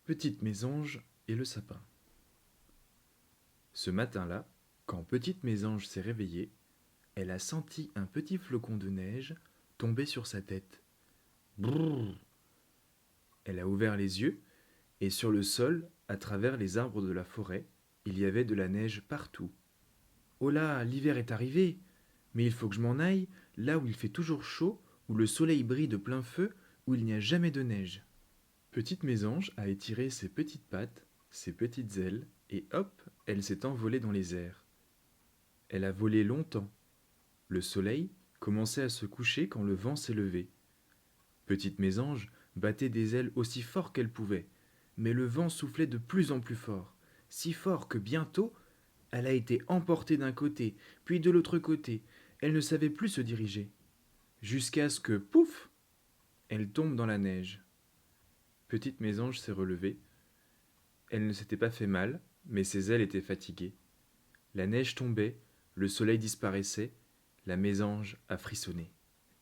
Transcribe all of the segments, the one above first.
Petite Mésange et le sapin. Ce matin-là, quand Petite Mésange s'est réveillée, elle a senti un petit flocon de neige tomber sur sa tête. Brrr. Elle a ouvert les yeux et sur le sol, à travers les arbres de la forêt, il y avait de la neige partout. Oh là, l'hiver est arrivé! Mais il faut que je m'en aille, là où il fait toujours chaud, où le soleil brille de plein feu, où il n'y a jamais de neige. Petite Mésange a étiré ses petites pattes, ses petites ailes, et hop, elle s'est envolée dans les airs. Elle a volé longtemps. Le soleil commençait à se coucher quand le vent s'est levé. Petite Mésange battait des ailes aussi fort qu'elle pouvait, mais le vent soufflait de plus en plus fort, si fort que bientôt, elle a été emportée d'un côté, puis de l'autre côté. Elle ne savait plus se diriger. Jusqu'à ce que, pouf, elle tombe dans la neige. Petite Mésange s'est relevée. Elle ne s'était pas fait mal, mais ses ailes étaient fatiguées. La neige tombait, le soleil disparaissait, la mésange a frissonné.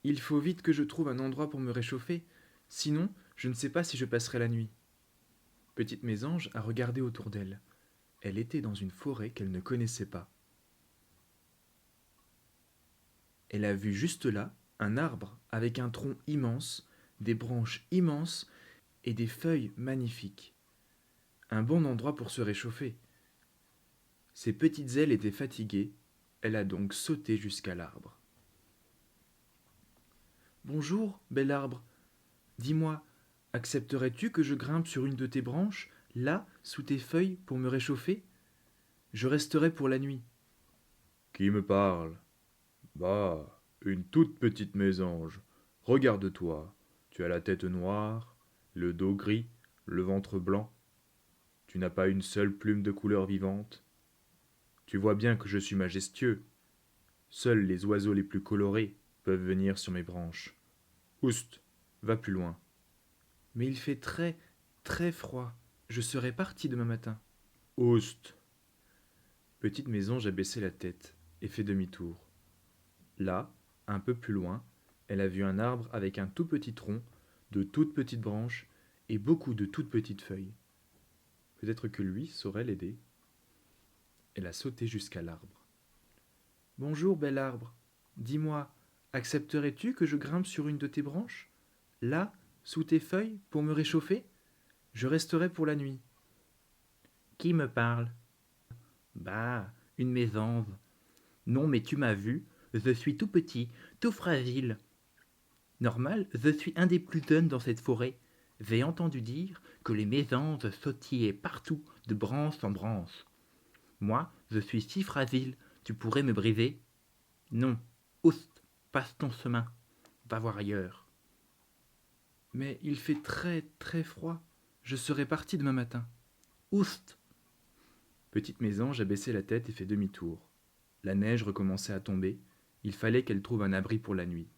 Il faut vite que je trouve un endroit pour me réchauffer, sinon je ne sais pas si je passerai la nuit. Petite Mésange a regardé autour d'elle. Elle était dans une forêt qu'elle ne connaissait pas. Elle a vu juste là un arbre avec un tronc immense, des branches immenses et des feuilles magnifiques. Un bon endroit pour se réchauffer. Ses petites ailes étaient fatiguées, elle a donc sauté jusqu'à l'arbre. Bonjour, bel arbre. Dis-moi, accepterais-tu que je grimpe sur une de tes branches, là, sous tes feuilles, pour me réchauffer? Je resterai pour la nuit. Qui me parle? Bah, une toute petite mésange. Regarde-toi. Tu as la tête noire, le dos gris, le ventre blanc. Tu n'as pas une seule plume de couleur vivante. Tu vois bien que je suis majestueux. Seuls les oiseaux les plus colorés peuvent venir sur mes branches. Oust, va plus loin. Mais il fait très, très froid. Je serai parti demain matin. Oust. Petite Mésange a baissé la tête et fait demi-tour. Là, un peu plus loin, elle a vu un arbre avec un tout petit tronc, de toutes petites branches et beaucoup de toutes petites feuilles. Peut-être que lui saurait l'aider. Elle a sauté jusqu'à l'arbre. Bonjour, bel arbre. Dis-moi, accepterais-tu que je grimpe sur une de tes branches, là, sous tes feuilles, pour me réchauffer? Je resterai pour la nuit. Qui me parle? Bah, une mésange. Non, mais tu m'as vu, je suis tout petit, tout fragile. Normal, je suis un des plus jeunes dans cette forêt. J'ai entendu dire que les mésanges sautillaient partout, de branche en branche. Moi, je suis si fragile, tu pourrais me briser? Non, oust, passe ton chemin, va voir ailleurs. Mais il fait très très froid. Je serai parti demain matin. Oust! Petite Mésange a baissé la tête et fait demi-tour. La neige recommençait à tomber. Il fallait qu'elle trouve un abri pour la nuit.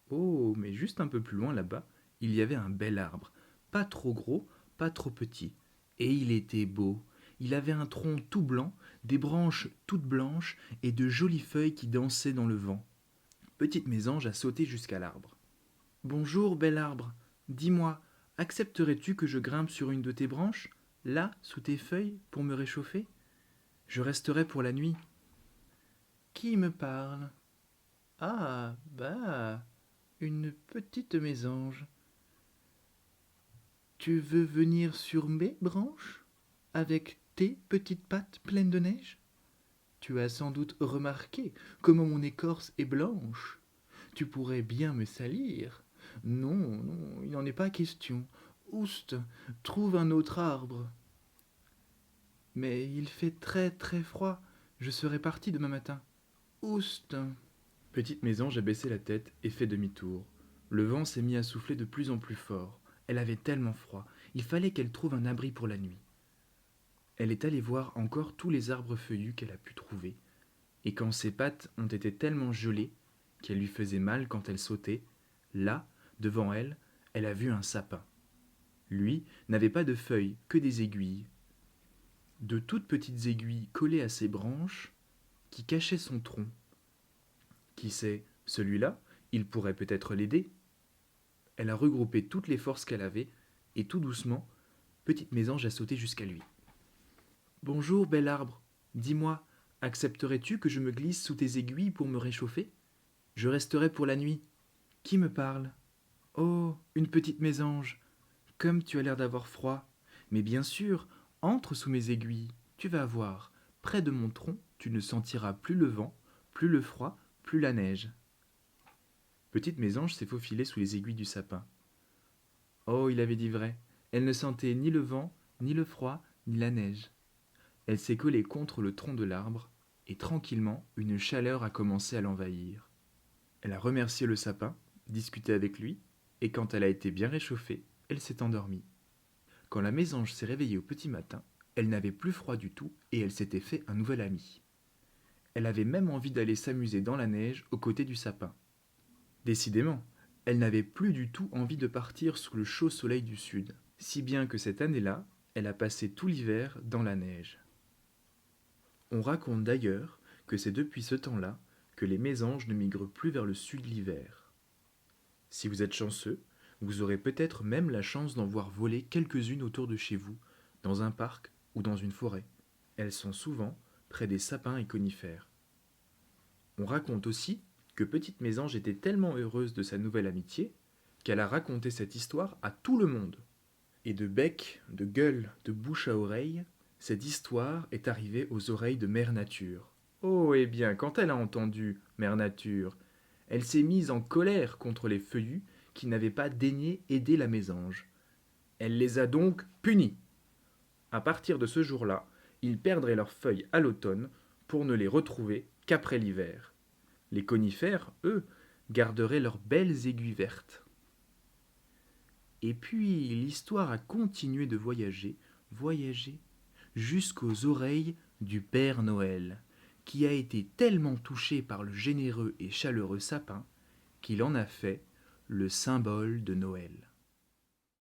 Oh, mais juste un peu plus loin là-bas, il y avait un bel arbre. Pas trop gros, pas trop petit. Et il était beau. Il avait un tronc tout blanc, des branches toutes blanches et de jolies feuilles qui dansaient dans le vent. Petite Mésange a sauté jusqu'à l'arbre. Bonjour, bel arbre. Dis-moi, accepterais-tu que je grimpe sur une de tes branches, là, sous tes feuilles, pour me réchauffer? Je resterai pour la nuit. Qui me parle? Ah, bah, une petite mésange. Tu veux venir sur mes branches, avec tes petites pattes pleines de neige? Tu as sans doute remarqué comment mon écorce est blanche. Tu pourrais bien me salir. Non, non, il n'en est pas question. Oust, trouve un autre arbre. Mais il fait très très froid. Je serai parti demain matin. Oust. Petite Mésange a baissé la tête et fait demi-tour. Le vent s'est mis à souffler de plus en plus fort. Elle avait tellement froid. Il fallait qu'elle trouve un abri pour la nuit. Elle est allée voir encore tous les arbres feuillus qu'elle a pu trouver. Et quand ses pattes ont été tellement gelées qu'elles lui faisaient mal quand elle sautait, là, devant elle, elle a vu un sapin. Lui n'avait pas de feuilles, que des aiguilles. De toutes petites aiguilles collées à ses branches qui cachaient son tronc. Qui sait, celui-là, il pourrait peut-être l'aider. Elle a regroupé toutes les forces qu'elle avait, et tout doucement, Petite Mésange a sauté jusqu'à lui. « Bonjour, bel arbre. Dis-moi, accepterais-tu que je me glisse sous tes aiguilles pour me réchauffer? Je resterai pour la nuit. Qui me parle? Oh, une petite mésange. Comme tu as l'air d'avoir froid. Mais bien sûr, entre sous mes aiguilles. Tu vas voir, près de mon tronc, tu ne sentiras plus le vent, plus le froid, plus la neige. » Petite Mésange s'est faufilée sous les aiguilles du sapin. Oh, il avait dit vrai. Elle ne sentait ni le vent, ni le froid, ni la neige. Elle s'est collée contre le tronc de l'arbre, et tranquillement, une chaleur a commencé à l'envahir. Elle a remercié le sapin, discuté avec lui, et quand elle a été bien réchauffée, elle s'est endormie. Quand la mésange s'est réveillée au petit matin, elle n'avait plus froid du tout et elle s'était fait un nouvel ami. Elle avait même envie d'aller s'amuser dans la neige aux côtés du sapin. Décidément, elle n'avait plus du tout envie de partir sous le chaud soleil du sud, si bien que cette année-là, elle a passé tout l'hiver dans la neige. On raconte d'ailleurs que c'est depuis ce temps-là que les mésanges ne migrent plus vers le sud l'hiver. Si vous êtes chanceux, vous aurez peut-être même la chance d'en voir voler quelques-unes autour de chez vous, dans un parc ou dans une forêt. Elles sont souvent près des sapins et conifères. On raconte aussi que Petite Mésange était tellement heureuse de sa nouvelle amitié qu'elle a raconté cette histoire à tout le monde. Et de bec, de gueule, de bouche à oreille, cette histoire est arrivée aux oreilles de Mère Nature. Oh, eh bien, quand elle a entendu Mère Nature, elle s'est mise en colère contre les feuillus qui n'avaient pas daigné aider la mésange. Elle les a donc punis. À partir de ce jour-là, ils perdraient leurs feuilles à l'automne pour ne les retrouver qu'après l'hiver. Les conifères, eux, garderaient leurs belles aiguilles vertes. Et puis l'histoire a continué de voyager, jusqu'aux oreilles du Père Noël, qui a été tellement touché par le généreux et chaleureux sapin qu'il en a fait le symbole de Noël.